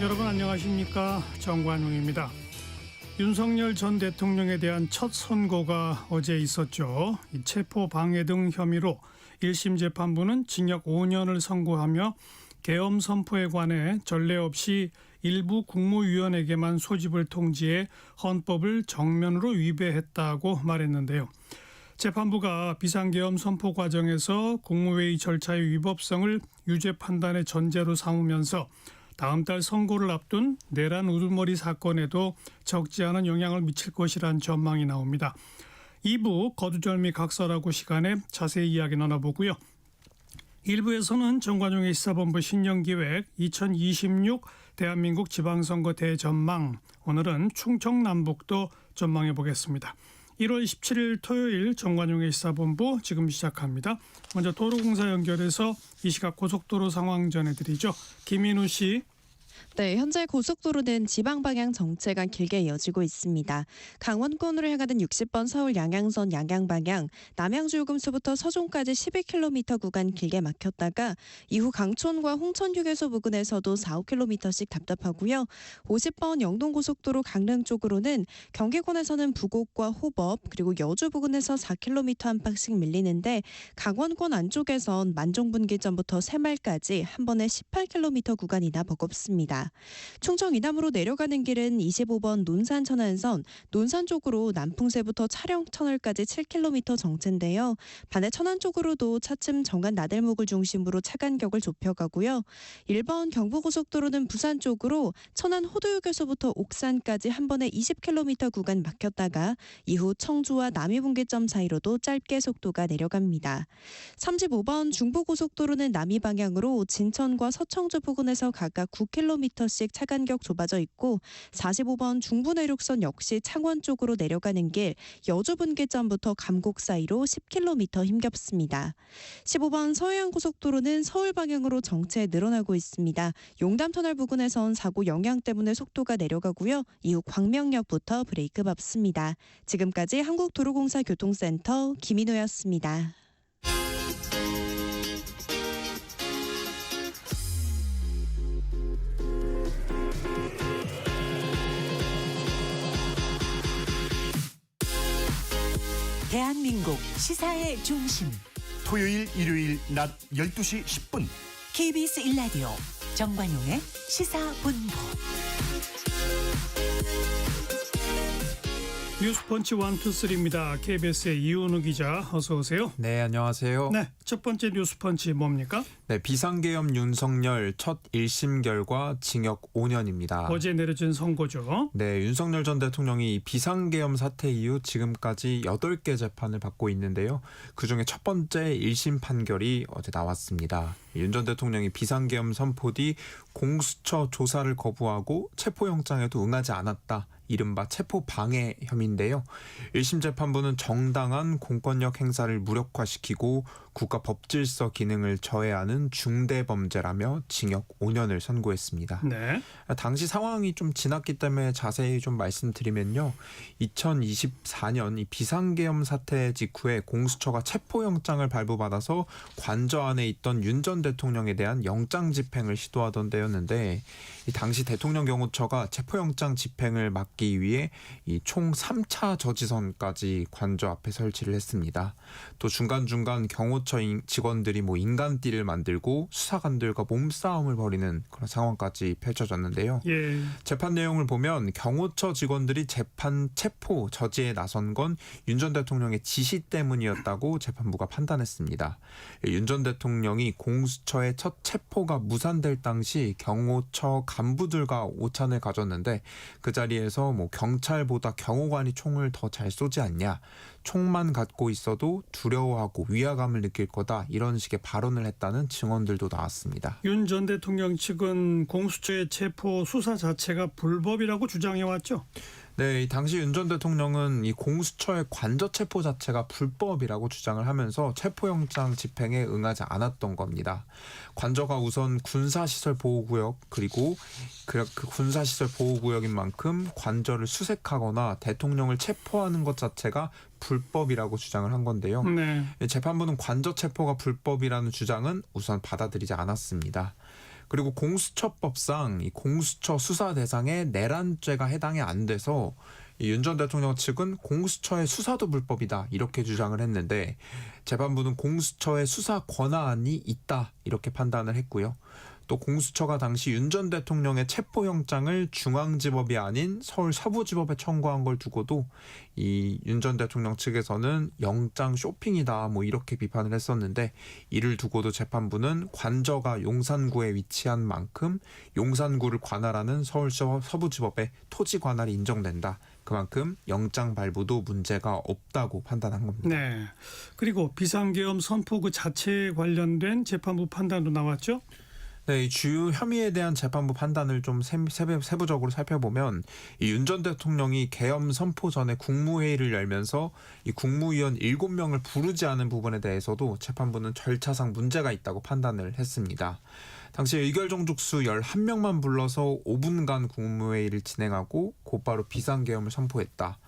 여러분 안녕하십니까? 정관용입니다. 윤석열 전 대통령에 대한 첫 선고가 어제 있었죠. 체포 방해 등 혐의로 1심 재판부는 징역 5년을 선고하며 계엄 선포에 관해 전례 없이 일부 국무위원에게만 소집을 통지해 헌법을 정면으로 위배했다고 말했는데요. 재판부가 비상계엄 선포 과정에서 국무회의 절차의 위법성을 유죄 판단의 전제로 삼으면서 다음 달 선고를 앞둔 내란 우두머리 사건에도 적지 않은 영향을 미칠 것이란 전망이 나옵니다. 2부 거두절미 각설하고 시간에 자세히 이야기 나눠보고요. 1부에서는 정관용의 시사본부 신년기획 2026 대한민국 지방선거 대전망, 오늘은 충청남북도 전망해 보겠습니다. 1월 17일 토요일 정관용의 시사본부 지금 시작합니다. 먼저 도로공사 연결해서 이 시각 고속도로 상황 전해드리죠. 김인우 씨. 네, 현재 고속도로는 지방 방향 정체가 길게 이어지고 있습니다. 강원권으로 향하는 60번 서울 양양선 양양 방향, 남양주요금소부터 서종까지 12km 구간 길게 막혔다가 이후 강촌과 홍천휴게소 부근에서도 4-5km씩 답답하고요. 50번 영동고속도로 강릉 쪽으로는 경기권에서는 부곡과 호법 그리고 여주 부근에서 4km 안팎씩 밀리는데 강원권 안쪽에선 만종분기점부터 새말까지 한 번에 18km 구간이나 버겁습니다. 충청 이남으로 내려가는 길은 25번 논산 천안선, 논산 쪽으로 남풍세부터 차량 터널까지 7km 정체인데요. 반대 천안 쪽으로도 차츰 정안 나들목을 중심으로 차 간격을 좁혀가고요. 1번 경부고속도로는 부산 쪽으로 천안 호두휴게소부터 옥산까지 한 번에 20km 구간 막혔다가 이후 청주와 남이분기점 사이로도 짧게 속도가 내려갑니다. 35번 중부고속도로는 남이 방향으로 진천과 서청주 부근에서 각각 9km씩 차 간격 좁아져 있고 45번 중부내륙선 역시 창원 쪽으로 내려가는 길 여주 분기점부터 감곡 사이로 10km 힘겹습니다. 15번 서해안고속도로는 서울 방향으로 정체 늘어나고 있습니다. 용담터널 부근에선 사고 영향 때문에 속도가 내려가고요. 이후 광명역부터 브레이크 밟습니다. 지금까지 한국도로공사 교통센터 김인호였습니다. 대한민국 시사의 중심 토요일 일요일 낮 12시 10분 KBS 1라디오 정관용의 시사본부. 뉴스펀치 1, 2, 3입니다. KBS의 이은우 기자 어서 오세요. 네, 안녕하세요. 네, 첫 번째 뉴스펀치 뭡니까? 네, 비상계엄 윤석열 첫 1심 결과 징역 5년입니다. 어제 내려진 선고죠. 네, 윤석열 전 대통령이 비상계엄 사태 이후 지금까지 8개 재판을 받고 있는데요. 그중에 첫 번째 1심 판결이 어제 나왔습니다. 윤 전 대통령이 비상계엄 선포 뒤 공수처 조사를 거부하고 체포영장에도 응하지 않았다. 이른바 체포 방해 혐의인데요. 1심 재판부는 정당한 공권력 행사를 무력화시키고 국가 법질서 기능을 저해하는 중대범죄라며 징역 5년을 선고했습니다. 네. 당시 상황이 좀 지났기 때문에 자세히 좀 말씀드리면요. 2024년 이 비상계엄 사태 직후에 공수처가 체포영장을 발부받아서 관저 안에 있던 윤 전 대통령에 대한 영장 집행을 시도하던 때였는데 이 당시 대통령 경호처가 체포영장 집행을 막기 위해 이 총 3차 저지선까지 관저 앞에 설치를 했습니다. 또 중간중간 경호처 직원들이 인간띠를 만들고 수사관들과 몸싸움을 벌이는 그런 상황까지 펼쳐졌는데요. 예. 재판 내용을 보면 경호처 직원들이 재판 체포 저지에 나선 건 윤 전 대통령의 지시 때문이었다고 재판부가 판단했습니다. 윤 전 대통령이 공수처의 첫 체포가 무산될 당시 경호처 간부들과 오찬을 가졌는데 그 자리에서 경찰보다 경호관이 총을 더 잘 쏘지 않냐, 총만 갖고 있어도 두려워하고 위화감을 느낄 거다, 이런 식의 발언을 했다는 증언들도 나왔습니다. 윤 전 대통령 측은 공수처의 체포 수사 자체가 불법이라고 주장해왔죠. 네, 당시 윤 전 대통령은 이 공수처의 관저 체포 자체가 불법이라고 주장을 하면서 체포영장 집행에 응하지 않았던 겁니다. 관저가 우선 군사시설 보호구역, 그리고 그 군사시설 보호구역인 만큼 관저를 수색하거나 대통령을 체포하는 것 자체가 불법이라고 주장을 한 건데요. 네. 재판부는 관저 체포가 불법이라는 주장은 우선 받아들이지 않았습니다. 그리고 공수처법상 이 공수처 수사 대상에 내란죄가 해당이 안 돼서 윤 전 대통령 측은 공수처의 수사도 불법이다 이렇게 주장을 했는데 재판부는 공수처의 수사 권한이 있다 이렇게 판단을 했고요. 또 공수처가 당시 윤 전 대통령의 체포영장을 중앙지법이 아닌 서울 서부지법에 청구한 걸 두고도 이 윤 전 대통령 측에서는 영장 쇼핑이다 뭐 이렇게 비판을 했었는데 이를 두고도 재판부는 관저가 용산구에 위치한 만큼 용산구를 관할하는 서울 서부지법의 토지 관할이 인정된다. 그만큼 영장 발부도 문제가 없다고 판단한 겁니다. 네. 그리고 비상계엄 선포 그 자체에 관련된 재판부 판단도 나왔죠? 네, 이 주요 혐의에 대한 재판부 판단을 좀 세부적으로 살펴보면 이 윤 전 대통령이 계엄 선포 전에 국무회의를 열면서 이 국무위원 7명을 부르지 않은 부분에 대해서도 재판부는 절차상 문제가 있다고 판단을 했습니다. 당시 의결정족수 11명만 불러서 5분간 국무회의를 진행하고 곧바로 비상계엄을 선포했다.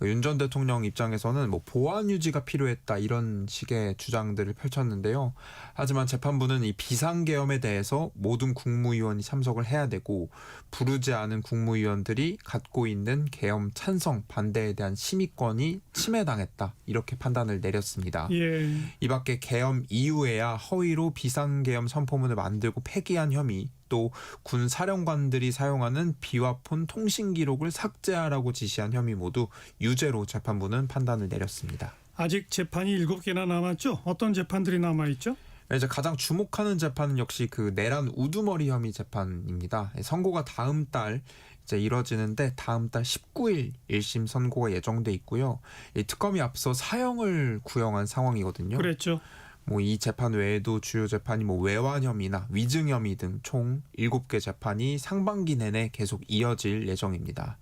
윤 전 대통령 입장에서는 뭐 보안 유지가 필요했다 이런 식의 주장들을 펼쳤는데요. 하지만 재판부는 이 비상계엄에 대해서 모든 국무위원이 참석을 해야 되고 부르지 않은 국무위원들이 갖고 있는 계엄 찬성 반대에 대한 심의권이 침해당했다 이렇게 판단을 내렸습니다. 예. 이 밖에 계엄 이후에야 허위로 비상계엄 선포문을 만들고 폐기한 혐의 또 군 사령관들이 사용하는 비화폰 통신 기록을 삭제하라고 지시한 혐의 모두 유죄로 재판부는 판단을 내렸습니다. 아직 재판이 7개나 남았죠? 어떤 재판들이 남아있죠? 이제 가장 주목하는 재판은 역시 그 내란 우두머리 혐의 재판입니다. 선고가 다음 달 이제 이뤄지는데 다음 달 19일 1심 선고가 예정돼 있고요. 이 특검이 앞서 사형을 구형한 상황이거든요. 그랬죠. 뭐 이 재판 외에도 주요 재판이 뭐 외환 혐의나 위증 혐의 등 총 7개 재판이 상반기 내내 계속 이어질 예정입니다.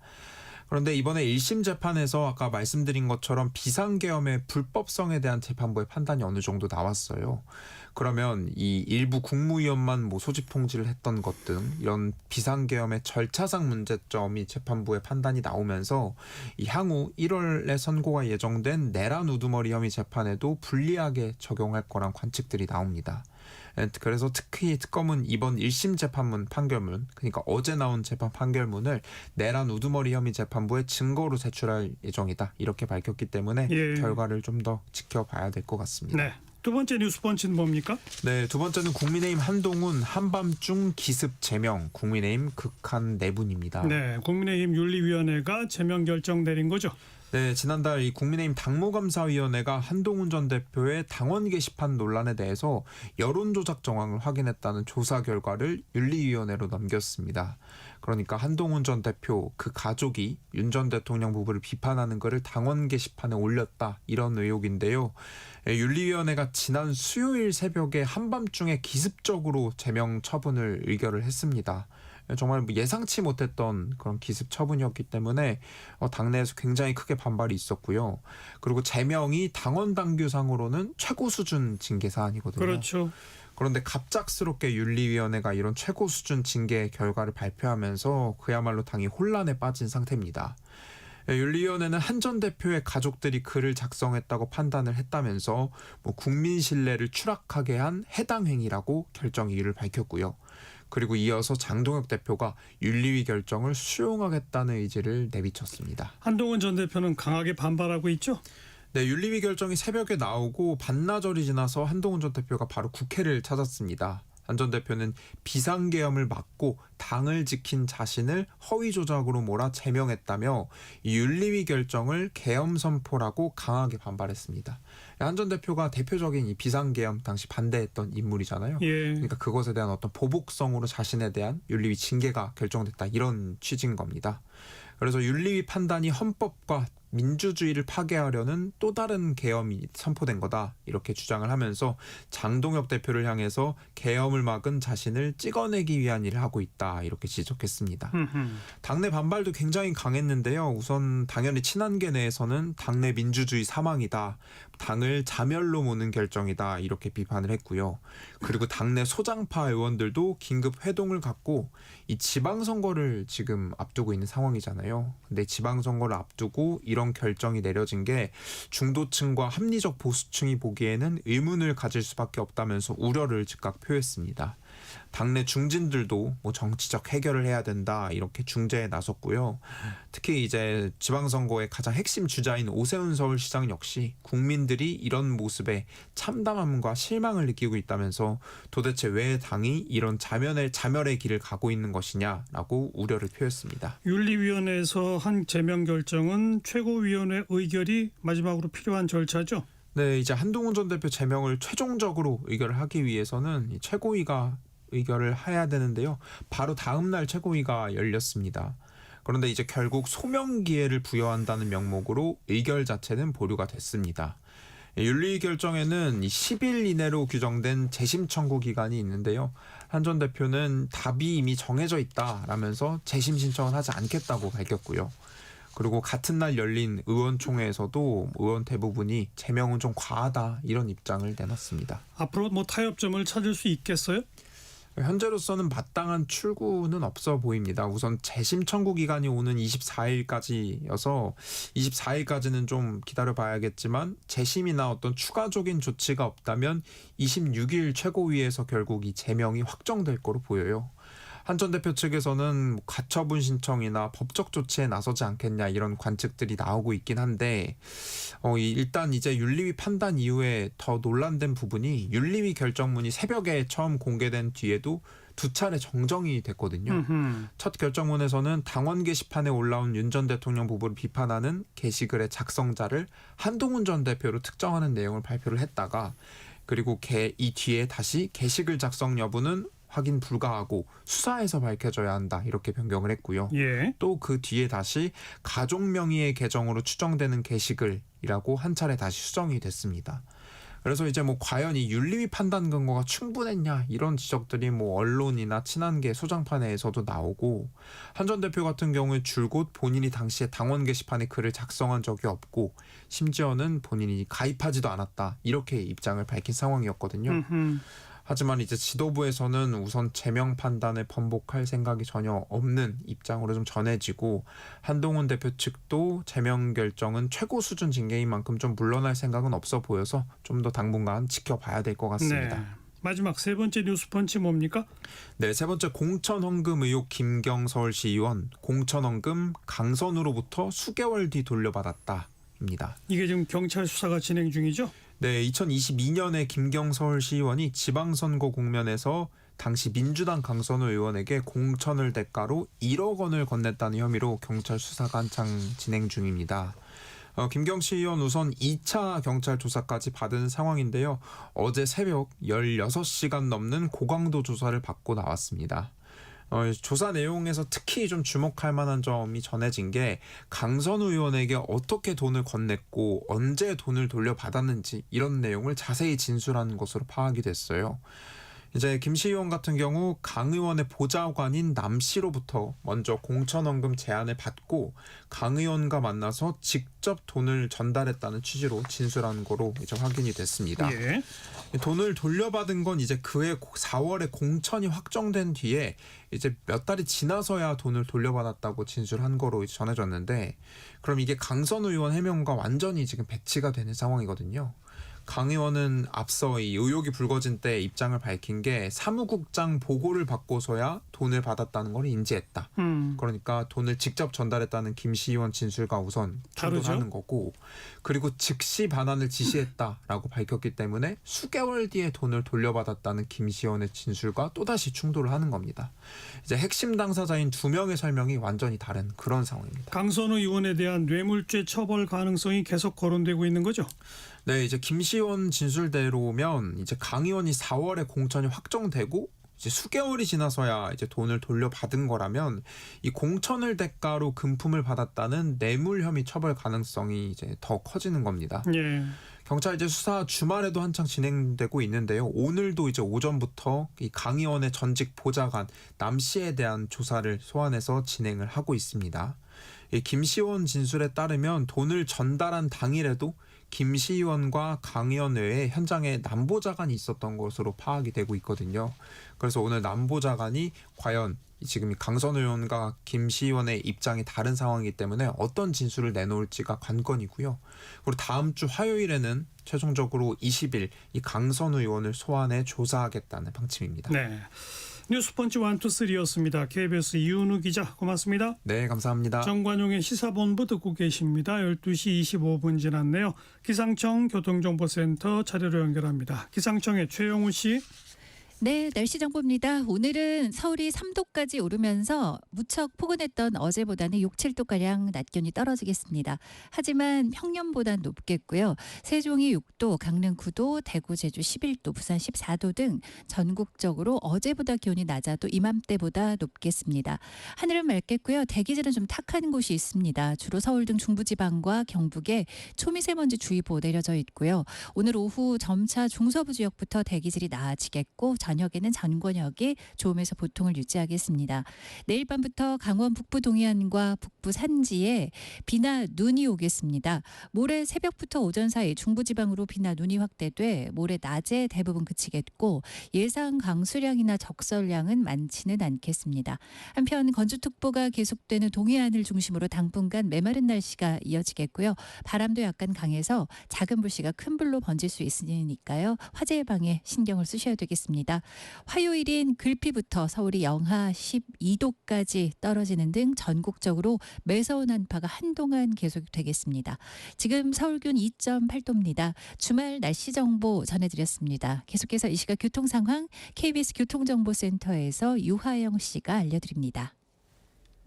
그런데 이번에 1심 재판에서 아까 말씀드린 것처럼 비상계엄의 불법성에 대한 재판부의 판단이 어느 정도 나왔어요. 그러면 이 일부 국무위원만 뭐 소집 통지를 했던 것 등 이런 비상계엄의 절차상 문제점이 재판부의 판단이 나오면서 이 향후 1월에 선고가 예정된 내란 우두머리 혐의 재판에도 불리하게 적용할 거란 관측들이 나옵니다. 그래서 특히 특검은 이번 1심 재판문 판결문, 그러니까 어제 나온 재판 판결문을 내란 우두머리 혐의 재판부에 증거로 제출할 예정이다. 이렇게 밝혔기 때문에 예. 결과를 좀 더 지켜봐야 될 것 같습니다. 네. 두 번째 뉴스펀치는 뭡니까? 네, 두 번째는 국민의힘 한동훈 한밤중 기습 제명, 국민의힘 극한 내분입니다. 네. 국민의힘 윤리위원회가 제명 결정 내린 거죠. 네, 지난달 이 국민의힘 당무감사위원회가 한동훈 전 대표의 당원 게시판 논란에 대해서 여론조작 정황을 확인했다는 조사 결과를 윤리위원회로 넘겼습니다. 그러니까 한동훈 전 대표 그 가족이 윤 전 대통령 부부를 비판하는 것을 당원 게시판에 올렸다 이런 의혹인데요. 윤리위원회가 지난 수요일 새벽에 한밤중에 기습적으로 제명 처분을 의결을 했습니다. 정말 예상치 못했던 그런 기습 처분이었기 때문에 당내에서 굉장히 크게 반발이 있었고요. 그리고 제명이 당원 당규상으로는 최고 수준 징계 사안이거든요. 그렇죠. 그런데 갑작스럽게 윤리위원회가 이런 최고 수준 징계 결과를 발표하면서 그야말로 당이 혼란에 빠진 상태입니다. 윤리위원회는 한 전 대표의 가족들이 글을 작성했다고 판단을 했다면서 국민 신뢰를 추락하게 한 해당 행위라고 결정 이유를 밝혔고요. 그리고 이어서 장동혁 대표가 윤리위 결정을 수용하겠다는 의지를 내비쳤습니다. 한동훈 전 대표는 강하게 반발하고 있죠? 네, 윤리위 결정이 새벽에 나오고 반나절이 지나서 한동훈 전 대표가 바로 국회를 찾았습니다. 한 전 대표는 비상계엄을 막고 당을 지킨 자신을 허위 조작으로 몰아 제명했다며 이 윤리위 결정을 계엄 선포라고 강하게 반발했습니다. 한 전 대표가 대표적인 이 비상계엄 당시 반대했던 인물이잖아요. 예. 그러니까 그것에 대한 어떤 보복성으로 자신에 대한 윤리위 징계가 결정됐다 이런 취지인 겁니다. 그래서 윤리위 판단이 헌법과 민주주의를 파괴하려는 또 다른 계엄이 선포된 거다 이렇게 주장을 하면서 장동혁 대표를 향해서 계엄을 막은 자신을 찍어내기 위한 일을 하고 있다 이렇게 지적했습니다. 당내 반발도 굉장히 강했는데요. 우선 당연히 친한계 내에서는 당내 민주주의 사망이다. 당을 자멸로 모는 결정이다 이렇게 비판을 했고요. 그리고 당내 소장파 의원들도 긴급 회동을 갖고 이 지방선거를 지금 앞두고 있는 상황이잖아요. 근데 지방선거를 앞두고 이런 결정이 내려진 게 중도층과 합리적 보수층이 보기에는 의문을 가질 수밖에 없다면서 우려를 즉각 표했습니다. 당내 중진들도 뭐 정치적 해결을 해야 된다 이렇게 중재에 나섰고요. 특히 이제 지방선거의 가장 핵심 주자인 오세훈 서울시장 역시 국민들이 이런 모습에 참담함과 실망을 느끼고 있다면서 도대체 왜 당이 이런 자멸의 길을 가고 있는 것이냐라고 우려를 표했습니다. 윤리위원회에서 한 제명 결정은 최고위원회 의결이 마지막으로 필요한 절차죠. 네, 이제 한동훈 전 대표 제명을 최종적으로 의결을 하기 위해서는 이 최고위가 의결을 해야 되는데요. 바로 다음 날 최고위가 열렸습니다. 그런데 이제 결국 소명 기회를 부여한다는 명목으로 의결 자체는 보류가 됐습니다. 윤리 결정에는 10일 이내로 규정된 재심 청구 기간이 있는데요. 한 전 대표는 답이 이미 정해져 있다라면서 재심 신청을 하지 않겠다고 밝혔고요. 그리고 같은 날 열린 의원총회에서도 의원 대부분이 제명은 좀 과하다 이런 입장을 내놨습니다. 앞으로 뭐 타협점을 찾을 수 있겠어요? 현재로서는 마땅한 출구는 없어 보입니다. 우선 재심 청구 기간이 오는 24일까지여서 24일까지는 좀 기다려봐야겠지만 재심이나 어떤 추가적인 조치가 없다면 26일 최고위에서 결국 이 제명이 확정될 거로 보여요. 한 전 대표 측에서는 가처분 신청이나 법적 조치에 나서지 않겠냐 이런 관측들이 나오고 있긴 한데 일단 이제 윤리위 판단 이후에 더 논란된 부분이 윤리위 결정문이 새벽에 처음 공개된 뒤에도 두 차례 정정이 됐거든요. 첫 결정문에서는 당원 게시판에 올라온 윤 전 대통령 부부를 비판하는 게시글의 작성자를 한동훈 전 대표로 특정하는 내용을 발표를 했다가 그리고 이 뒤에 다시 게시글 작성 여부는 확인 불가하고 수사에서 밝혀져야 한다 이렇게 변경을 했고요. 예. 또 그 뒤에 다시 가족 명의의 계정으로 추정되는 게시글이라고 한 차례 다시 수정이 됐습니다. 그래서 이제 뭐 과연 이 윤리위 판단 근거가 충분했냐 이런 지적들이 뭐 언론이나 친한계 소장판에서도 나오고 한 전 대표 같은 경우에 줄곧 본인이 당시에 당원 게시판에 글을 작성한 적이 없고 심지어는 본인이 가입하지도 않았다 이렇게 입장을 밝힌 상황이었거든요. 하지만 이제 지도부에서는 우선 제명 판단을 번복할 생각이 전혀 없는 입장으로 좀 전해지고 한동훈 대표 측도 제명 결정은 최고 수준 징계인 만큼 좀 물러날 생각은 없어 보여서 좀 더 당분간 지켜봐야 될 것 같습니다. 네. 마지막 세 번째 뉴스펀치 뭡니까? 네, 세 번째 공천 헌금 의혹 김경 서울시 의원 공천 헌금 강선우로부터 수개월 뒤 돌려받았다입니다. 이게 지금 경찰 수사가 진행 중이죠? 네, 2022년에 김경 서울시의원이 지방선거 국면에서 당시 민주당 강선우 의원에게 공천을 대가로 1억 원을 건넸다는 혐의로 경찰 수사가 한창 진행 중입니다. 김경 시의원 우선 2차 경찰 조사까지 받은 상황인데요. 어제 새벽 16시간 넘는 고강도 조사를 받고 나왔습니다. 조사 내용에서 특히 좀 주목할 만한 점이 전해진 게 강선우 의원에게 어떻게 돈을 건넸고 언제 돈을 돌려받았는지 이런 내용을 자세히 진술한 것으로 파악이 됐어요. 이제 김 시의원 같은 경우 강 의원의 보좌관인 남 씨로부터 먼저 공천헌금 제안을 받고 강 의원과 만나서 직접 돈을 전달했다는 취지로 진술한 거로 이제 확인이 됐습니다. 예. 돈을 돌려받은 건 이제 그해 4월에 공천이 확정된 뒤에 이제 몇 달이 지나서야 돈을 돌려받았다고 진술한 거로 이제 전해졌는데 그럼 이게 강선우 의원 해명과 완전히 지금 배치가 되는 상황이거든요. 강 의원은 앞서 이 의혹이 불거진 때 입장을 밝힌 게 사무국장 보고를 받고서야 돈을 받았다는 걸 인지했다. 그러니까 돈을 직접 전달했다는 김 시의원 진술과 우선 충돌하는 거고 그리고 즉시 반환을 지시했다라고 밝혔기 때문에 수개월 뒤에 돈을 돌려받았다는 김 시의원의 진술과 또다시 충돌을 하는 겁니다. 이제 핵심 당사자인 두 명의 설명이 완전히 다른 그런 상황입니다. 강선우 의원에 대한 뇌물죄 처벌 가능성이 계속 거론되고 있는 거죠? 네, 이제 김 시의원 진술대로면 이제 강 의원이 4월에 공천이 확정되고 이제 수개월이 지나서야 이제 돈을 돌려받은 거라면 이 공천을 대가로 금품을 받았다는 뇌물 혐의 처벌 가능성이 이제 더 커지는 겁니다. 예. 경찰 이제 수사 주말에도 한창 진행되고 있는데요. 오늘도 이제 오전부터 이 강 의원의 전직 보좌관 남 씨에 대한 조사를 소환해서 진행을 하고 있습니다. 이 김 시의원 진술에 따르면 돈을 전달한 당일에도 김 시의원과 강 의원 외에 현장에 남보좌관이 있었던 것으로 파악이 되고 있거든요. 그래서 오늘 남보좌관이 과연 지금 강선 의원과 김 시의원의 입장이 다른 상황이기 때문에 어떤 진술을 내놓을지가 관건이고요. 그리고 다음 주 화요일에는 최종적으로 20일 이 강선 의원을 소환해 조사하겠다는 방침입니다. 네. 뉴스펀치 1, 2, 3였습니다. KBS 이윤우 기자 고맙습니다. 네, 감사합니다. 정관용의 시사본부 듣고 계십니다. 12시 25분 지났네요. 기상청 교통정보센터 차례로 연결합니다. 기상청의 최영우 씨. 네, 날씨 정보입니다. 오늘은 서울이 3도까지 오르면서 무척 포근했던 어제보다는 6, 7도가량 낮 기온이 떨어지겠습니다. 하지만 평년보다 높겠고요. 세종이 6도, 강릉 9도, 대구, 제주 11도, 부산 14도 등 전국적으로 어제보다 기온이 낮아도 이맘때보다 높겠습니다. 하늘은 맑겠고요. 대기질은 좀 탁한 곳이 있습니다. 주로 서울 등 중부지방과 경북에 초미세먼지 주의보 내려져 있고요. 오늘 오후 점차 중서부 지역부터 대기질이 나아지겠고 저녁에는 전권역이 좋음에서 보통을 유지하겠습니다. 내일 밤부터 강원 북부 동해안과 북부 산지에 비나 눈이 오겠습니다. 모레 새벽부터 오전 사이 중부지방으로 비나 눈이 확대돼 모레 낮에 대부분 그치겠고 예상 강수량이나 적설량은 많지는 않겠습니다. 한편 건조특보가 계속되는 동해안을 중심으로 당분간 메마른 날씨가 이어지겠고요. 바람도 약간 강해서 작은 불씨가 큰 불로 번질 수 있으니까요. 화재 예방에 신경을 쓰셔야 되겠습니다. 화요일인 글피부터 서울이 영하 12도까지 떨어지는 등 전국적으로 매서운 한파가 한동안 계속되겠습니다. 지금 서울 기온 2.8도입니다. 주말 날씨 정보 전해드렸습니다. 계속해서 이 시각 교통 상황 KBS 교통정보센터에서 유하영 씨가 알려드립니다.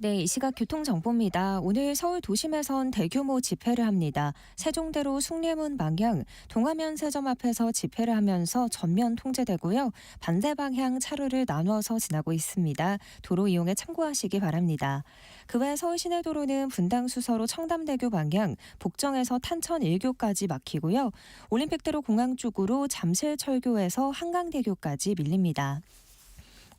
네, 이 시각 교통정보입니다. 오늘 서울 도심에선 대규모 집회를 합니다. 세종대로 숭례문 방향 동화면세점 앞에서 집회를 하면서 전면 통제되고요. 반대 방향 차로를 나눠서 지나고 있습니다. 도로 이용에 참고하시기 바랍니다. 그 외 서울 시내도로는 분당 수서로 청담대교 방향 복정에서 탄천 1교까지 막히고요. 올림픽대로 공항 쪽으로 잠실철교에서 한강대교까지 밀립니다.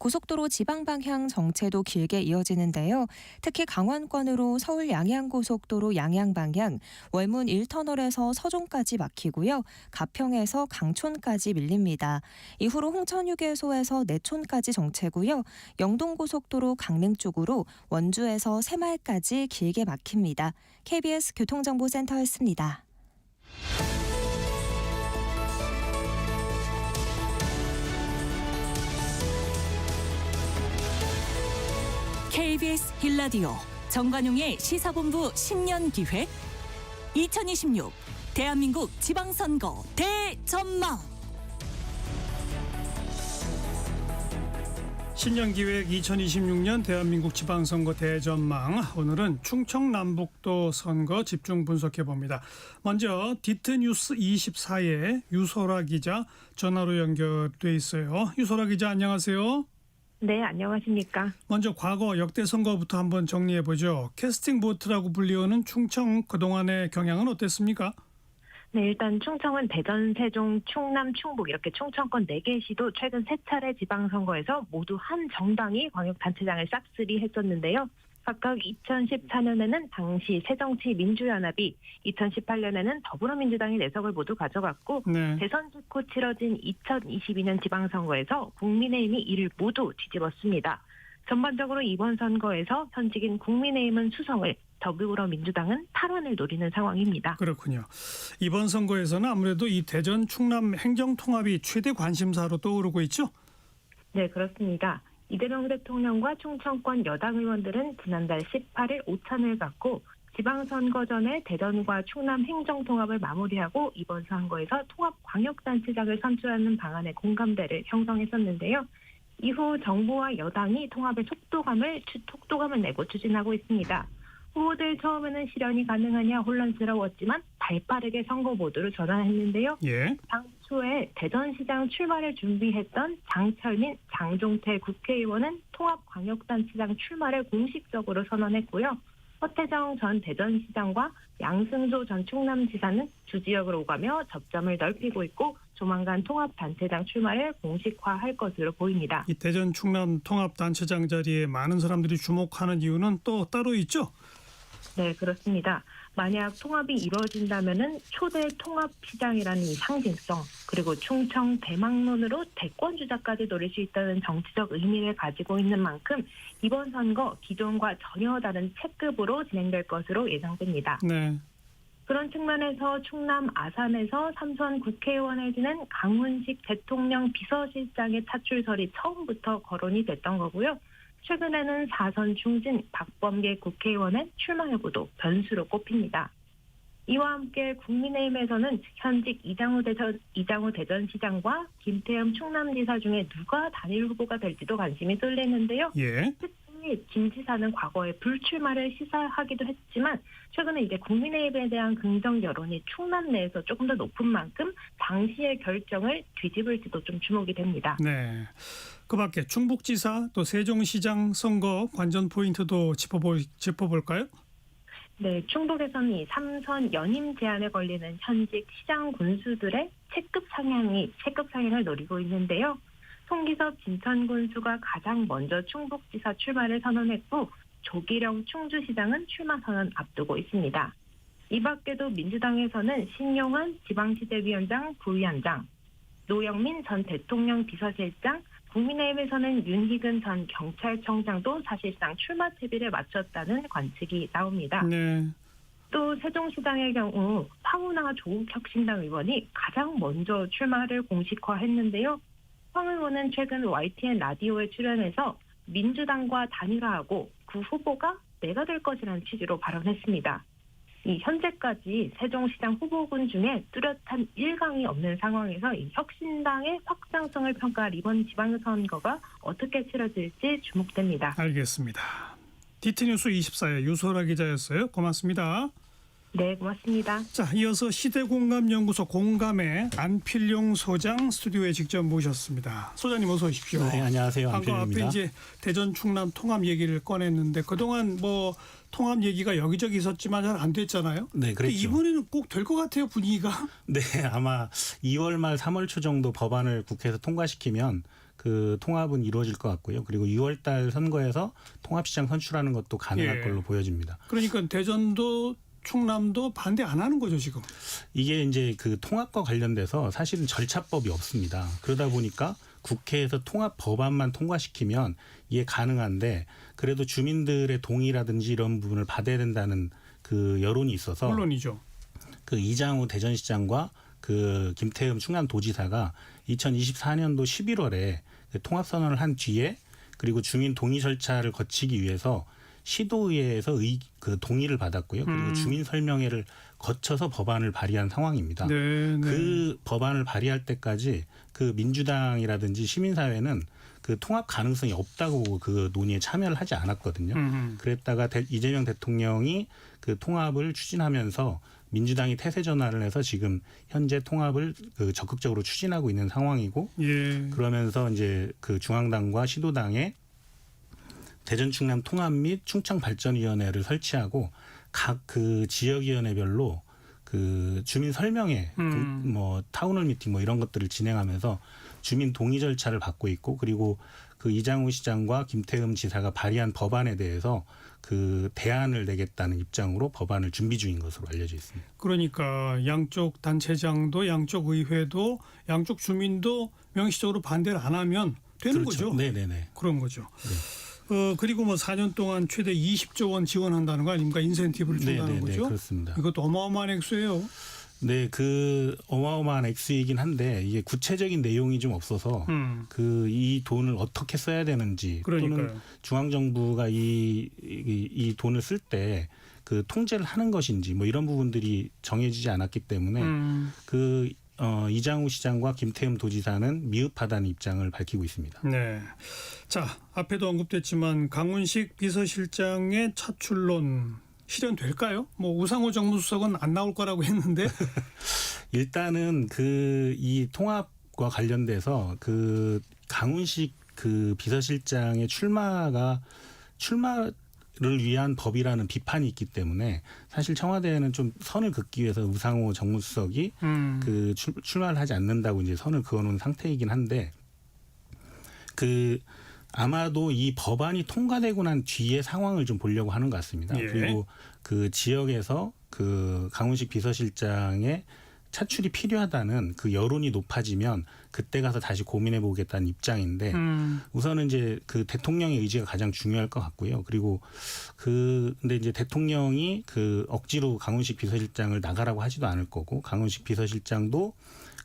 고속도로 지방 방향 정체도 길게 이어지는데요. 특히 강원권으로 서울 양양고속도로 양양 방향 월문 1터널에서 서종까지 막히고요. 가평에서 강촌까지 밀립니다. 이후로 홍천휴게소에서 내촌까지 정체고요. 영동고속도로 강릉 쪽으로 원주에서 새마을까지 길게 막힙니다. KBS 교통정보센터였습니다. KBS 1라디오 정관용의 시사본부 신년기획 2026 대한민국 지방선거 대전망. 신년기획 2026년 대한민국 지방선거 대전망. 오늘은 충청남북도 선거 집중 분석해봅니다. 먼저 디트뉴스 24의 유소라 기자 전화로 연결돼 있어요. 유소라 기자 안녕하세요. 네, 안녕하십니까. 먼저 과거 역대 선거부터 한번 정리해보죠. 캐스팅 보트라고 불리우는 충청 그동안의 경향은 어땠습니까? 네, 일단 충청은 대전, 세종, 충남, 충북 이렇게 충청권 4개 시도 최근 3차례 지방선거에서 모두 한 정당이 광역단체장을 싹쓸이 했었는데요. 각각 2014년에는 당시 새정치민주연합이, 2018년에는 더불어민주당이 4석을 모두 가져갔고 네. 대선 직후 치러진 2022년 지방선거에서 국민의힘이 이를 모두 뒤집었습니다. 전반적으로 이번 선거에서 현직인 국민의힘은 수성을, 더불어민주당은 탈환을 노리는 상황입니다. 그렇군요. 이번 선거에서는 아무래도 이 대전 충남 행정통합이 최대 관심사로 떠오르고 있죠? 네, 그렇습니다. 이재명 대통령과 충청권 여당 의원들은 지난달 18일 오찬을 갖고 지방선거 전에 대전과 충남 행정통합을 마무리하고 이번 선거에서 통합광역단체장을 선출하는 방안에 공감대를 형성했었는데요. 이후 정부와 여당이 통합의 속도감을 내고 추진하고 있습니다. 후보들 처음에는 실현이 가능하냐 혼란스러웠지만 발빠르게 선거 모드로 전환했는데요. 예. 당초에 대전시장 출마를 준비했던 장철민, 장종태 국회의원은 통합광역단체장 출마를 공식적으로 선언했고요. 허태정 전 대전시장과 양승조 전 충남지사는 주지역을 오가며 접점을 넓히고 있고 조만간 통합단체장 출마를 공식화할 것으로 보입니다. 이 대전 충남 통합단체장 자리에 많은 사람들이 주목하는 이유는 또 따로 있죠? 네, 그렇습니다. 만약 통합이 이루어진다면은 초대 통합시장이라는 이 상징성, 그리고 충청 대망론으로 대권 주자까지 노릴 수 있다는 정치적 의미를 가지고 있는 만큼 이번 선거 기존과 전혀 다른 체급으로 진행될 것으로 예상됩니다. 네. 그런 측면에서 충남 아산에서 3선 국회의원을 지낸 강훈식 대통령 비서실장의 차출설이 처음부터 거론이 됐던 거고요. 최근에는 4선 중진 박범계 국회의원의 출마 여부도 변수로 꼽힙니다. 이와 함께 국민의힘에서는 현직 이장우 대전시장과 김태흠 충남지사 중에 누가 단일 후보가 될지도 관심이 쏠리는데요. 예. 특히 김 지사는 과거에 불출마를 시사하기도 했지만 최근에 이제 국민의힘에 대한 긍정 여론이 충남 내에서 조금 더 높은 만큼 당시의 결정을 뒤집을지도 좀 주목이 됩니다. 네. 그 밖에 충북지사 또 세종시장 선거 관전 포인트도 짚어볼까요? 네, 충북에서는 이 3선 연임 제한에 걸리는 현직 시장 군수들의 체급 상향을 노리고 있는데요. 송기섭 진천 군수가 가장 먼저 충북지사 출마를 선언했고 조기령 충주시장은 출마 선언 앞두고 있습니다. 이 밖에도 민주당에서는 신용환 지방시대위원장 부위원장, 노영민 전 대통령 비서실장, 국민의힘에서는 윤희근 전 경찰청장도 사실상 출마 채비를 마쳤다는 관측이 나옵니다. 네. 또 세종시장의 경우 황운하 조국혁신당 의원이 가장 먼저 출마를 공식화했는데요. 황 의원은 최근 YTN 라디오에 출연해서 민주당과 단일화하고 그 후보가 내가 될 것이라는 취지로 발언했습니다. 이 현재까지 세종시장 후보군 중에 뚜렷한 일강이 없는 상황에서 이 혁신당의 확장성을 평가할 이번 지방선거가 어떻게 치러질지 주목됩니다. 알겠습니다. DT뉴스 24의 유소라 기자였어요. 고맙습니다. 네, 고맙습니다. 자, 이어서 시대공감연구소 공감의 안필용 소장 스튜디오에 직접 모셨습니다. 소장님 어서 오십시오. 네, 안녕하세요. 방금 앞에 안필용입니다. 이제 대전 충남 통합 얘기를 꺼냈는데 그동안 뭐 통합 얘기가 여기저기 있었지만 잘 안 됐잖아요. 네, 그렇죠. 이번에는 꼭 될 것 같아요, 분위기가. 네, 아마 2월 말 3월 초 정도 법안을 국회에서 통과시키면 그 통합은 이루어질 것 같고요. 그리고 6월 달 선거에서 통합시장 선출하는 것도 가능할 예. 걸로 보여집니다. 그러니까 대전도 충남도 반대 안 하는 거죠, 지금. 이게 이제 그 통합과 관련돼서 사실은 절차법이 없습니다. 그러다 보니까 국회에서 통합 법안만 통과시키면 이게 가능한데 그래도 주민들의 동의라든지 이런 부분을 받아야 된다는 그 여론이 있어서 물론이죠. 그 이장우 대전시장과 그 김태흠 충남도지사가 2024년도 11월에 그 통합선언을 한 뒤에 그리고 주민 동의 절차를 거치기 위해서 시도의회에서 그 동의를 받았고요. 그리고 주민 설명회를 거쳐서 법안을 발의한 상황입니다. 네, 네. 그 법안을 발의할 때까지 그 민주당이라든지 시민사회는 그 통합 가능성이 없다고 그 논의에 참여를 하지 않았거든요. 그랬다가 이재명 대통령이 그 통합을 추진하면서 민주당이 태세 전환을 해서 지금 현재 통합을 그 적극적으로 추진하고 있는 상황이고 예. 그러면서 이제 그 중앙당과 시도당의 대전 충남 통합 및 충청 발전위원회를 설치하고 각 그 지역위원회별로 그 주민 설명회, 뭐 타운홀 미팅 뭐 이런 것들을 진행하면서 주민 동의 절차를 받고 있고 그리고 그 이장우 시장과 김태흠 지사가 발의한 법안에 대해서 그 대안을 내겠다는 입장으로 법안을 준비 중인 것으로 알려져 있습니다. 그러니까 양쪽 단체장도 양쪽 의회도 양쪽 주민도 명시적으로 반대를 안 하면 되는 그렇죠. 거죠. 네네네. 그런 거죠. 네. 그리고 뭐 4년 동안 최대 20조 원 지원한다는 거 아닙니까? 인센티브를 준다는 네네네. 거죠. 그렇습니다. 이것도 어마어마한 액수예요. 네, 그 어마어마한 액수이긴 한데 이게 구체적인 내용이 좀 없어서 그 이 돈을 어떻게 써야 되는지 그러니까요. 또는 중앙 정부가 이 돈을 쓸 때 그 통제를 하는 것인지 뭐 이런 부분들이 정해지지 않았기 때문에 이장우 시장과 김태흠 도지사는 미흡하다는 입장을 밝히고 있습니다. 네. 자, 앞에도 언급됐지만 강훈식 비서실장의 차출론 실현될까요? 뭐 우상호 정무수석은 안 나올 거라고 했는데 일단은 그 이 통합과 관련돼서 그 강훈식 그 비서실장의 출마를 위한 법이라는 비판이 있기 때문에 사실 청와대에는 좀 선을 긋기 위해서 우상호 정무수석이 그 출마를 하지 않는다고 이제 선을 그어놓은 상태이긴 한데 그 아마도 이 법안이 통과되고 난 뒤에 상황을 좀 보려고 하는 것 같습니다. 예. 그리고 그 지역에서 그 강훈식 비서실장의 차출이 필요하다는 그 여론이 높아지면 그때 가서 다시 고민해 보겠다는 입장인데 우선은 이제 그 대통령의 의지가 가장 중요할 것 같고요. 그리고 근데 이제 대통령이 그 억지로 강훈식 비서실장을 나가라고 하지도 않을 거고 강훈식 비서실장도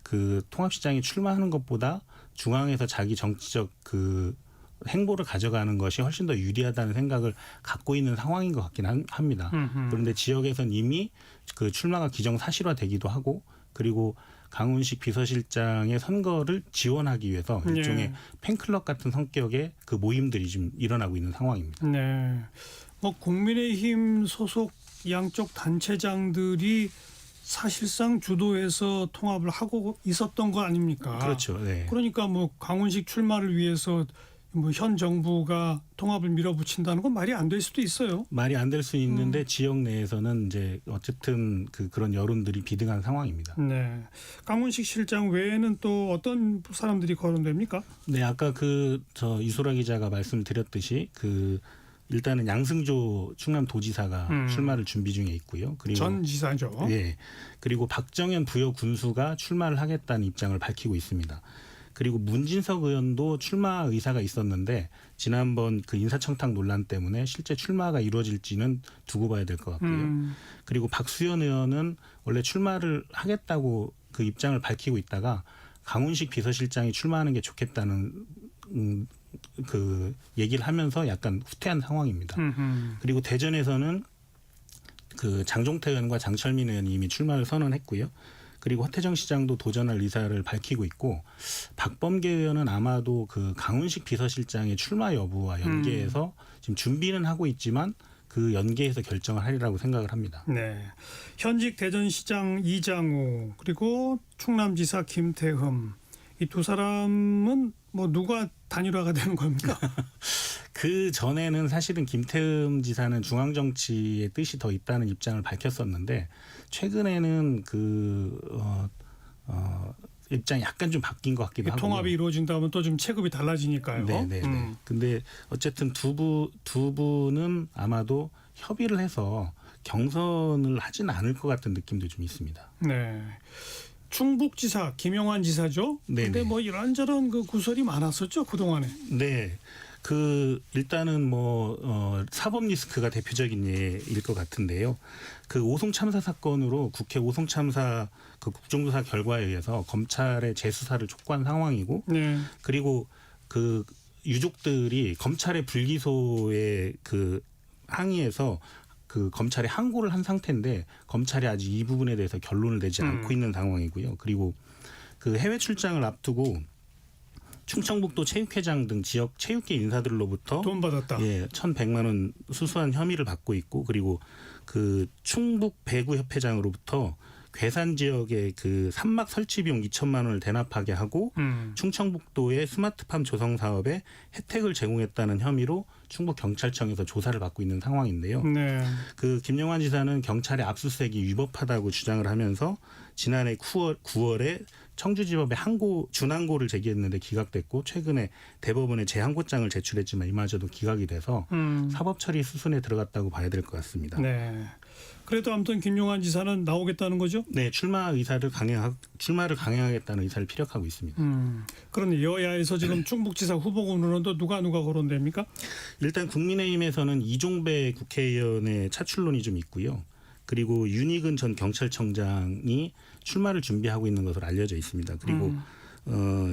그 통합시장에 출마하는 것보다 중앙에서 자기 정치적 그 행보를 가져가는 것이 훨씬 더 유리하다는 생각을 갖고 있는 상황인 것 같긴 합니다. 그런데 지역에선 이미 그 출마가 기정사실화되기도 하고 그리고 강훈식 비서실장의 선거를 지원하기 위해서 일종의 예. 팬클럽 같은 성격의 그 모임들이 지금 일어나고 있는 상황입니다. 네. 뭐 국민의힘 소속 양쪽 단체장들이 사실상 주도해서 통합을 하고 있었던 거 아닙니까? 그렇죠. 네. 그러니까 뭐 강훈식 출마를 위해서 뭐 현 정부가 통합을 밀어붙인다는 건 말이 안 될 수도 있어요. 말이 안 될 수 있는데 지역 내에서는 이제 어쨌든 그런 여론들이 비등한 상황입니다. 네. 강훈식 실장 외에는 또 어떤 사람들이 거론됩니까? 네, 아까 저 이소라 기자가 말씀드렸듯이 일단은 양승조 충남도지사가 출마를 준비 중에 있고요. 그리고 전 지사죠. 예. 그리고 박정현 부여 군수가 출마를 하겠다는 입장을 밝히고 있습니다. 그리고 문진석 의원도 출마 의사가 있었는데 지난번 그 인사청탁 논란 때문에 실제 출마가 이루어질지는 두고 봐야 될 것 같고요. 그리고 박수현 의원은 원래 출마를 하겠다고 그 입장을 밝히고 있다가 강훈식 비서실장이 출마하는 게 좋겠다는 그 얘기를 하면서 약간 후퇴한 상황입니다. 그리고 대전에서는 그 장종태 의원과 장철민 의원이 이미 출마를 선언했고요. 그리고 허태정 시장도 도전할 의사를 밝히고 있고 박범계 의원은 아마도 그 강훈식 비서실장의 출마 여부와 연계해서 지금 준비는 하고 있지만 그 연계해서 결정을 하리라고 생각을 합니다. 네. 현직 대전시장 이장우 그리고 충남지사 김태흠 이 두 사람은 뭐 누가 단일화가 되는 겁니까? 그 전에는 사실은 김태흠 지사는 중앙 정치의 뜻이 더 있다는 입장을 밝혔었는데 최근에는 입장이 약간 좀 바뀐 것 같기도 하고 통합이 이루어진다면 또 좀 체급이 달라지니까요. 네. 근데 어쨌든 두 분은 아마도 협의를 해서 경선을 하지는 않을 것 같은 느낌도 좀 있습니다. 네. 충북지사 김영환 지사죠. 근데 뭐 이런저런 그 구설이 많았었죠 그동안에. 네. 일단은 사법 리스크가 대표적인 예일 것 같은데요. 그 오송 참사 사건으로 국회 오송 참사 그 국정조사 결과에 의해서 검찰의 재수사를 촉구한 상황이고, 네. 그리고 그 유족들이 검찰의 불기소에 그 항의해서 그 검찰에 항고를 한 상태인데 검찰이 아직 이 부분에 대해서 결론을 내지 않고 있는 상황이고요. 그리고 그 해외 출장을 앞두고 충청북도 체육회장 등 지역 체육계 인사들로부터 돈 받았다. 1,100만 원 수수한 혐의를 받고 있고 그리고 그 충북 배구 협회장으로부터 괴산 지역의 그 산막 설치 비용 2천만 원을 대납하게 하고 충청북도의 스마트팜 조성 사업에 혜택을 제공했다는 혐의로 충북 경찰청에서 조사를 받고 있는 상황인데요. 네. 그 김영환 지사는 경찰의 압수수색이 위법하다고 주장을 하면서 지난해 9월에 청주지법에 준항고를 제기했는데 기각됐고 최근에 대법원에 재항고장을 제출했지만 이마저도 기각이 돼서 사법 처리 수순에 들어갔다고 봐야 될 것 같습니다. 네. 그래도 아무튼 김용환 지사는 나오겠다는 거죠? 네, 출마를 강행하겠다는 의사를 피력하고 있습니다. 그런데 여야에서 지금 충북지사 후보군으로는 또 누가 거론됩니까? 일단 국민의힘에서는 이종배 국회의원의 차출론이 좀 있고요. 그리고 윤희근 전 경찰청장이 출마를 준비하고 있는 것으로 알려져 있습니다. 그리고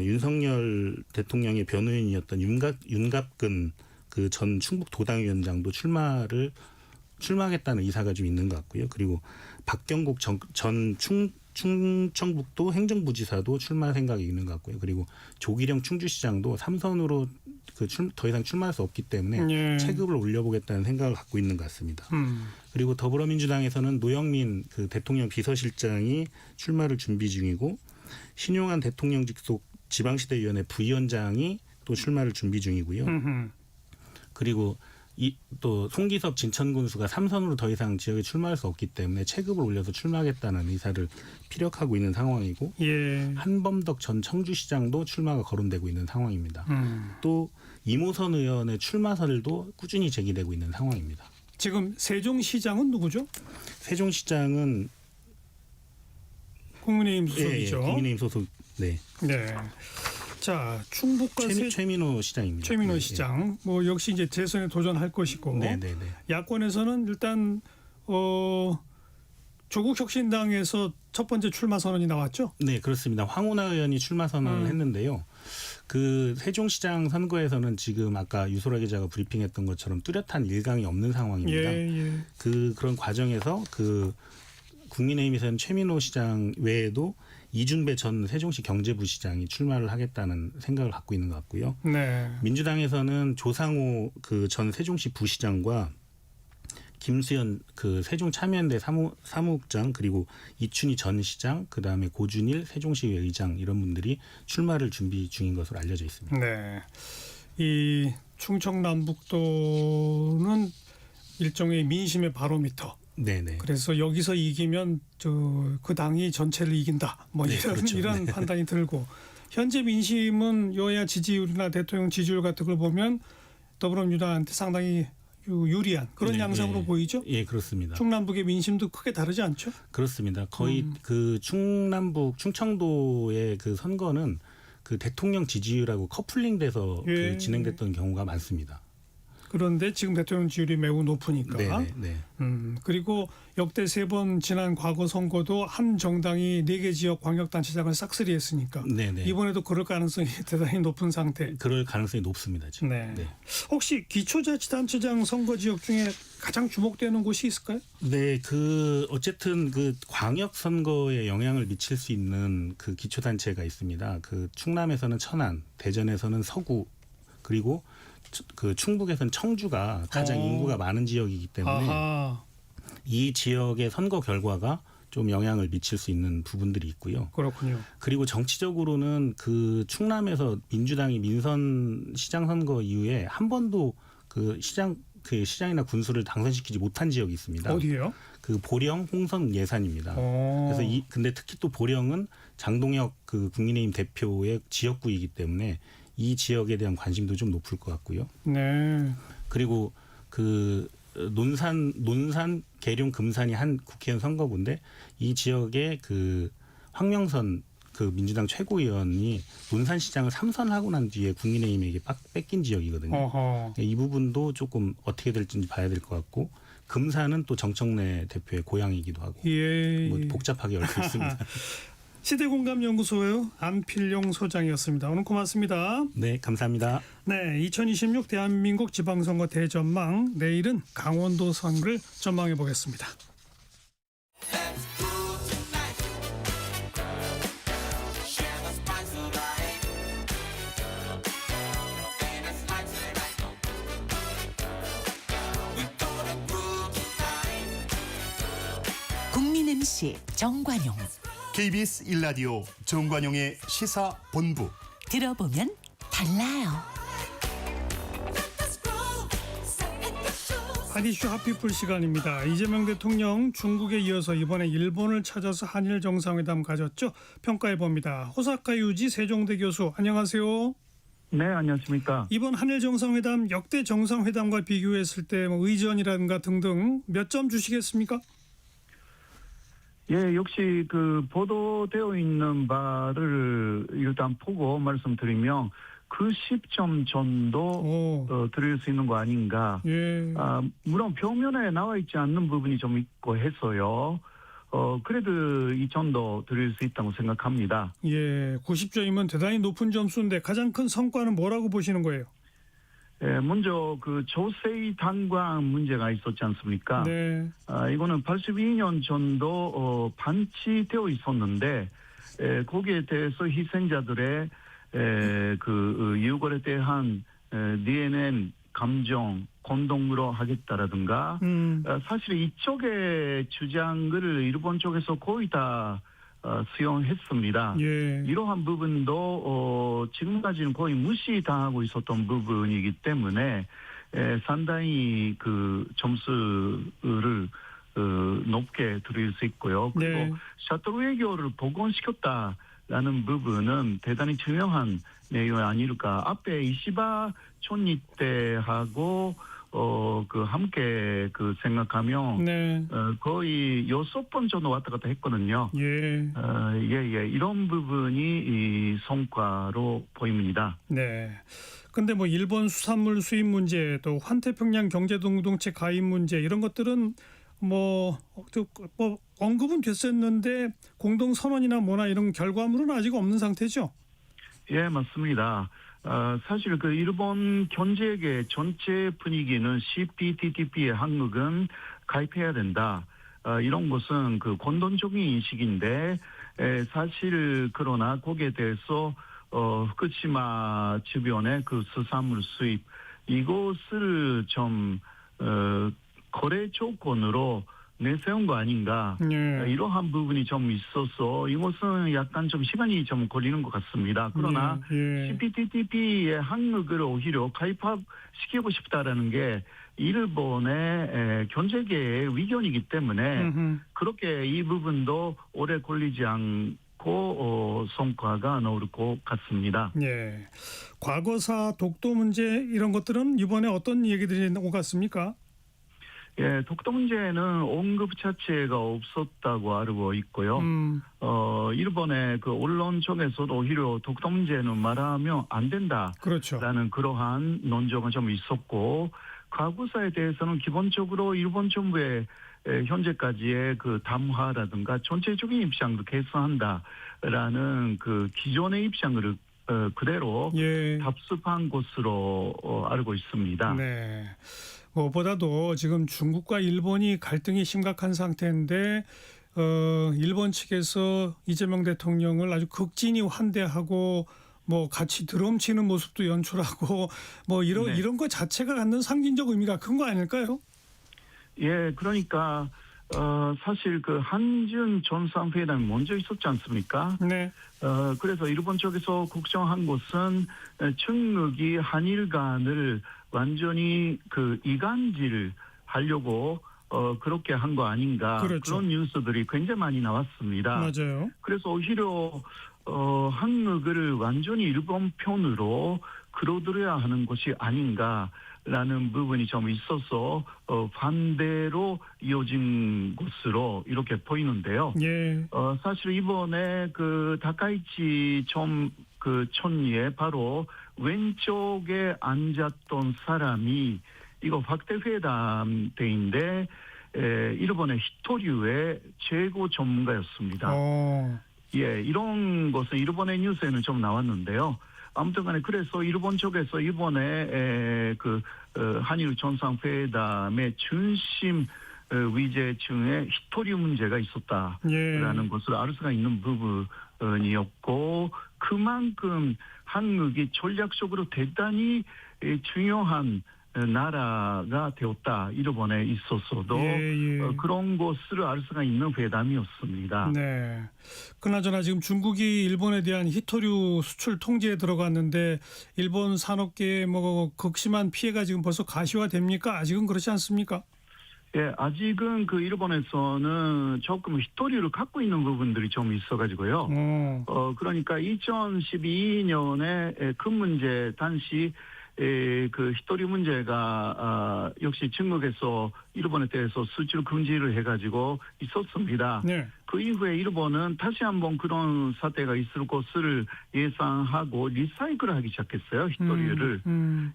윤석열 대통령의 변호인이었던 윤갑근 그 전 충북도당위원장도 출마하겠다는 의사가 좀 있는 것 같고요. 그리고 박경국 전 충청북도 행정부지사도 출마 생각이 있는 것 같고요. 그리고 조기령 충주시장도 3선으로 더 이상 출마할 수 없기 때문에 체급을 올려보겠다는 생각을 갖고 있는 것 같습니다. 그리고 더불어민주당에서는 노영민 그 대통령 비서실장이 출마를 준비 중이고 신용환 대통령 직속 지방시대위원회 부위원장이 또 출마를 준비 중이고요. 그리고 또 송기섭 진천군수가 3선으로 더 이상 지역에 출마할 수 없기 때문에 체급을 올려서 출마하겠다는 의사를 피력하고 있는 상황이고 예. 한범덕 전 청주시장도 출마가 거론되고 있는 상황입니다. 또 이모선 의원의 출마설도 꾸준히 제기되고 있는 상황입니다. 지금 세종시장은 누구죠? 세종시장은 국민의힘 소속이죠. 국민의힘 소속. 네. 네. 자, 충북과 최민호 시장입니다. 최민호 네, 시장 뭐 역시 이제 대선에 도전할 것이고 네. 야권에서는 일단 조국혁신당에서 첫 번째 출마 선언이 나왔죠. 네, 그렇습니다. 황운하 의원이 출마 선언을 했는데요. 그 세종시장 선거에서는 지금 아까 유소라 기자가 브리핑했던 것처럼 뚜렷한 일강이 없는 상황입니다. 예. 그런 과정에서 그 국민의힘에서는 최민호 시장 외에도 이준배 전 세종시 경제부시장이 출마를 하겠다는 생각을 갖고 있는 것 같고요. 네. 민주당에서는 조상호 그 전 세종시 부시장과 김수현 그 세종 참여연대 사무국장 그리고 이춘희 전 시장 그다음에 고준일 세종시의회 의장 이런 분들이 출마를 준비 중인 것으로 알려져 있습니다. 네. 이 충청남북도는 일종의 민심의 바로미터. 네네. 그래서 여기서 이기면 그 당이 전체를 이긴다. 뭐 네, 그렇죠. 이런 판단이 들고 현재 민심은 여야 지지율이나 대통령 지지율 같은 걸 보면 더불어민주당한테 상당히 유리한 그런 양상으로 보이죠. 예, 그렇습니다. 충남북의 민심도 크게 다르지 않죠? 그렇습니다. 거의 그 충남북 충청도의 그 선거는 그 대통령 지지율하고 커플링돼서 그 진행됐던 경우가 많습니다. 그런데 지금 대통령 지지율이 매우 높으니까. 네. 그리고 역대 3번 지난 과거 선거도 한 정당이 4개 지역 광역단체장을 싹쓸이했으니까 네네. 이번에도 그럴 가능성이 대단히 높은 상태. 그럴 가능성이 높습니다. 지금. 네. 혹시 기초자치단체장 선거 지역 중에 가장 주목되는 곳이 있을까요? 네, 그 어쨌든 그 광역 선거에 영향을 미칠 수 있는 그 기초단체가 있습니다. 그 충남에서는 천안, 대전에서는 서구, 그리고 그 충북에서는 청주가 가장 인구가 많은 지역이기 때문에 이 지역의 선거 결과가 좀 영향을 미칠 수 있는 부분들이 있고요. 그렇군요. 그리고 정치적으로는 그 충남에서 민주당이 민선 시장 선거 이후에 한 번도 그 시장이나 군수를 당선시키지 못한 지역이 있습니다. 어디예요? 그 보령 홍성 예산입니다. 그래서 근데 특히 또 보령은 장동혁 그 국민의힘 대표의 지역구이기 때문에 이 지역에 대한 관심도 좀 높을 것 같고요. 네. 그리고 그 논산, 계룡, 금산이 한 국회의원 선거구인데 이 지역에 그 황명선 그 민주당 최고위원이 논산시장을 3선하고 난 뒤에 국민의힘에게 뺏긴 지역이거든요. 이 부분도 조금 어떻게 될지 봐야 될 것 같고 금산은 또 정청래 대표의 고향이기도 하고 뭐 복잡하게 얽혀 있습니다. 시대공감연구소의 안필용 소장이었습니다. 오늘 고맙습니다. 네, 감사합니다. 네, 2026 대한민국 지방선거 대전망 내일은 강원도 선거를 전망해 보겠습니다. 국민 MC 정관용. KBS 1라디오 정관용의 시사본부. 들어보면 달라요. 핫이슈 핫피플 시간입니다. 이재명 대통령 중국에 이어서 이번에 일본을 찾아서 한일 정상회담 가졌죠. 평가해 봅니다. 호사카 유지 세종대 교수 안녕하세요. 네, 안녕하십니까. 이번 한일 정상회담 역대 정상회담과 비교했을 때 뭐 의전이라든가 등등 몇 점 주시겠습니까? 예, 역시 그 보도되어 있는 바를 일단 보고 말씀드리면 그 10점 정도 드릴 수 있는 거 아닌가. 물론 표면에 나와 있지 않는 부분이 좀 있고 해서요. 그래도 이 정도 드릴 수 있다고 생각합니다. 예, 90점이면 대단히 높은 점수인데 가장 큰 성과는 뭐라고 보시는 거예요? 예, 먼저 그 조세희 탄광 문제가 있었지 않습니까? 네. 이거는 82년 정도 반치되어 있었는데 거기에 대해서 희생자들의 그 유골에 대한 DNA 감정 공동으로 하겠다라든가 사실 이쪽의 주장을 일본 쪽에서 거의 다 수용했습니다. 이러한 부분도 지금까지는 거의 무시당하고 있었던 부분이기 때문에 상당히 그 점수를 높게 드릴 수 있고요. 그리고 네. 셔틀 외교를 복원시켰다라는 부분은 대단히 중요한 내용이 아닐까. 앞에 이시바 촌리 때하고 그 함께 그 생각하면 네. 거의 6번 정도 왔다 갔다 했거든요. 예. 이런 부분이 이 성과로 보입니다. 네. 근데 뭐 일본 수산물 수입 문제, 또 환태평양 경제공동체 가입 문제 이런 것들은 뭐 언급은 됐었는데 공동 선언이나 뭐나 이런 결과물은 아직 없는 상태죠. 예, 맞습니다. 사실 그 일본 경제계 전체 분위기는 CPTPP에 한국은 가입해야 된다. 이런 것은 그 공동적인 인식인데 사실 그러나 거기에 대해서 후쿠시마 주변의 그 수산물 수입 이것을 좀 거래 조건으로 내세운 거 아닌가. 네. 이러한 부분이 좀 있어서 이것은 약간 좀 시간이 좀 걸리는 것 같습니다. 그러나 예. CPTPP에 한국을 오히려 가입시키고 싶다라는 게 일본의 경제계의 의견이기 때문에 그렇게 이 부분도 오래 걸리지 않고 성과가 나올 것 같습니다. 예. 과거사 독도 문제 이런 것들은 이번에 어떤 얘기들이 오갔습니까? 예, 독도 문제는 언급 자체가 없었다고 알고 있고요. 일본의 그 언론 쪽에서도 오히려 독도 문제는 말하면 안 된다라는 그렇죠. 그러한 논조가 좀 있었고, 과거사에 대해서는 기본적으로 일본 정부의 현재까지의 그 담화라든가 전체적인 입장도 개선한다라는 그 기존의 입장을 그대로 예. 답습한 것으로 알고 있습니다. 네. 무엇보다도 지금 중국과 일본이 갈등이 심각한 상태인데 일본 측에서 이재명 대통령을 아주 극진히 환대하고 뭐 같이 드럼 치는 모습도 연출하고 뭐 이런 것 자체가 갖는 상징적 의미가 큰 거 아닐까요? 예, 그러니까 사실 그 한중 정상회담이 먼저 있었지 않습니까? 네. 그래서 일본 쪽에서 걱정한 것은 중국이 한일 간을 완전히 그 이간질 하려고 그렇게 한 거 아닌가. 그렇죠. 그런 뉴스들이 굉장히 많이 나왔습니다. 맞아요. 그래서 오히려 한국을 완전히 일본 편으로 끌어들여야 하는 것이 아닌가라는 부분이 좀 있어서 반대로 이어진 것으로 이렇게 보이는데요. 예. 사실 이번에 그 다카이치 그 촌리에 바로 왼쪽에 앉았던 사람이 이거 확대회담 때인데 일본의 히토류의 최고 전문가였습니다. 예, 이런 것은 일본의 뉴스에는 좀 나왔는데요. 아무튼 간에 그래서 일본 쪽에서 이번에 그 한일 정상회담의 중심 위제 중에 히토류 문제가 있었다라는 것을 알 수가 있는 부분이었고, 그만큼 한국이 전략적으로 대단히 중요한 나라가 되었다. 일본에 있어서도 그런 것을 알 수가 있는 회담이었습니다. 네. 그나저나 지금 중국이 일본에 대한 히토류 수출 통제에 들어갔는데 일본 산업계에 뭐 극심한 피해가 지금 벌써 가시화됩니까? 아직은 그렇지 않습니까? 예, 아직은 그 일본에서는 조금 히토류를 갖고 있는 부분들이 좀 있어가지고요. 그러니까 2012년에 그 문제 당시 그 히토류 문제가 역시 중국에서 일본에 대해서 수출 금지를 해가지고 있었습니다. 네. 그 이후에 일본은 다시 한번 그런 사태가 있을 것을 예상하고 리사이클을 하기 시작했어요. 히토류를.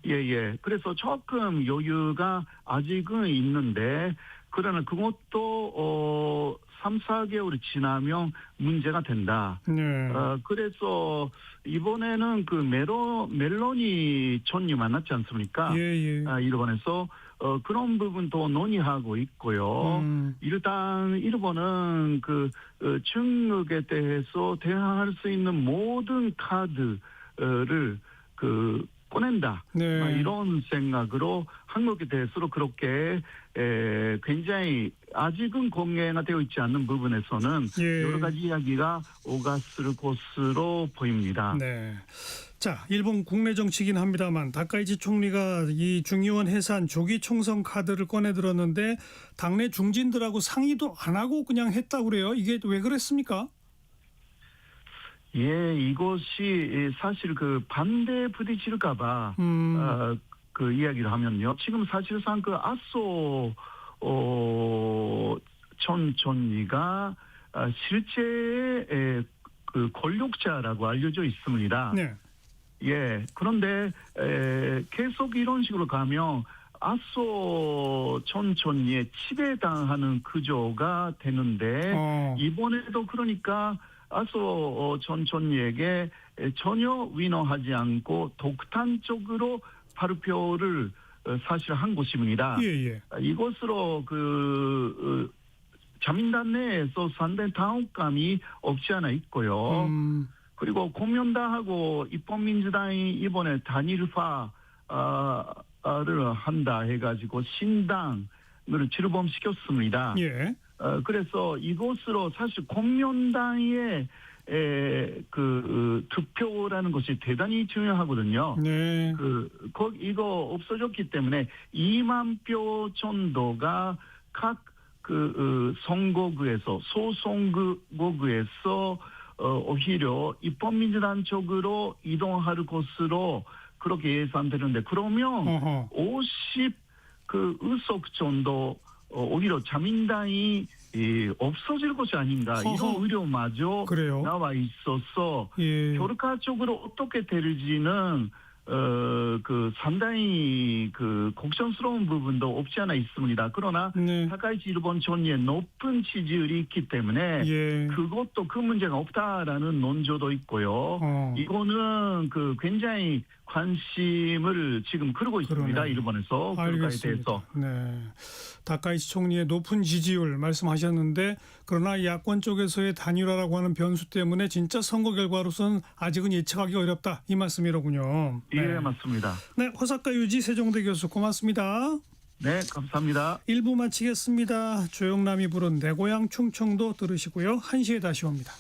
예. 그래서 조금 여유가 아직은 있는데, 그러나 그것도 3, 4개월이 지나면 문제가 된다. 네. 그래서 이번에는 그 멜로니 촌이 만났지 않습니까? 예. 일본에서 그런 부분도 논의하고 있고요. 일단 일본은 그 중국에 대해서 대항할 수 있는 모든 카드를 그 꺼낸다. 네. 이런 생각으로 한국에 대해서도 그렇게 굉장히 아직은 공개가 되어 있지 않는 부분에서는 여러 가지 이야기가 오갔을 것으로 보입니다. 네. 자, 일본 국내 정치긴 합니다만 다카이치 총리가 이 중의원 해산 조기 총선 카드를 꺼내 들었는데 당내 중진들하고 상의도 안 하고 그냥 했다고 그래요. 이게 왜 그랬습니까? 이것이 사실 그 반대에 부딪힐까봐 그 이야기를 하면요. 지금 사실상 그 아소 전 총리가 실제 그 권력자라고 알려져 있습니다. 네. 그런데 계속 이런 식으로 가면 아소 전 총리의 지배당하는 구조가 되는데 이번에도 그러니까 아소 전 총리에게 전혀 위로하지 않고 독단적으로 발표를 사실 한 것입니다. 이것으로 그 자민당 내에서 상당히 당혹감이 없지 않아 있고요. 그리고 공명당하고 입헌민주당이 이번에 단일화를 한다 해가지고 신당을 출범시켰습니다. 그래서 이것으로 사실 공명당의 그 득표라는 것이 대단히 중요하거든요. 이거 없어졌기 때문에 2만 표 정도가 각 그 선거구에서 소선거구에서 오히려 입헌민주당 쪽으로 이동할 것으로 그렇게 예상되는데 그러면 50 그 의석 정도 오히려 자민당이 없어질 것이 아닌가 이런 우려마저 나와 있어서 결과적으로 어떻게 될지는 그 상당히 그 걱정스러운 부분도 없지 않아 있습니다. 그러나 다카이치 일본 총리의 높은 지지율이 있기 때문에 그것도 그 문제가 없다라는 논조도 있고요. 이거는 그 굉장히 관심을 지금 끌고 있습니다. 일본에서 그거에 대해서. 다카이치 총리의 높은 지지율 말씀하셨는데 그러나 야권 쪽에서의 단일화라고 하는 변수 때문에 진짜 선거 결과로서는 아직은 예측하기 어렵다. 이 말씀이로군요. 맞습니다. 네, 호사카 유지 세종대 교수 고맙습니다. 네, 감사합니다. 1부 마치겠습니다. 조영남이 부른 내 고향 충청도 들으시고요. 1시에 다시 옵니다.